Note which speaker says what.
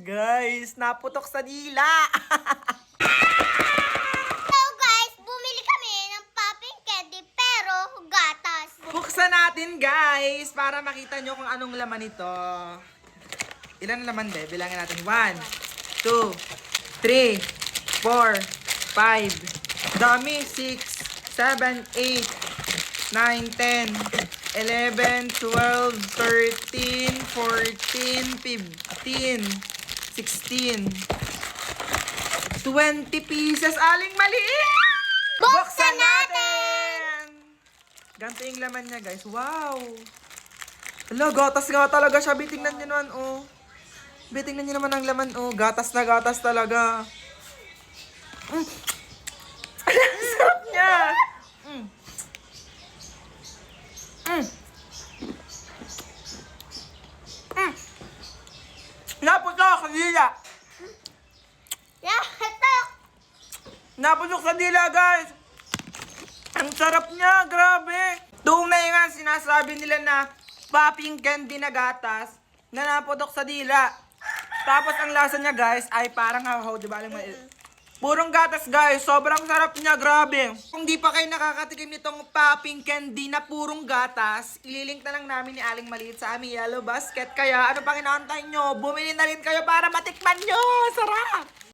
Speaker 1: Guys, naputok sa dila.
Speaker 2: So guys, bumili kami ng popping candy pero gatas.
Speaker 1: Buksan natin, guys, para makita nyo kung anong laman ito. Ilan ang laman, be? Bilangin natin. 1, 2, 3, 4, 5. Dami. 6, 7, 8, 9, 10, 11, 12, 13, 14, 15, 16, 20 pieces. Aling maliit!
Speaker 2: Buksan natin!
Speaker 1: Ganito yung laman niya, guys. Wow! Hala, gatas nga talaga siya. Bitingnan niyo naman, oh. Bitingnan niyo naman ang laman, oh. Gatas na gatas talaga. Sarap niya! Naputok sa dila!
Speaker 2: Yeah, ito!
Speaker 1: Naputok sa dila, guys! Ang sarap niya, grabe! Tunay nga sinasabi nila na popping candy na gatas na naputok sa dila. Tapos ang lasa niya, guys, ay parang haw-haw, di ba? Purong gatas, guys. Sobrang sarap niya, grabe. Kung di pa kayo nakakatikim nitong popping candy na purong gatas, ililink na lang namin ni Aling Maliit sa aming Yellow Basket. Kaya ano pang inaantay nyo? Bumili na rin kayo para matikman nyo! Sarap!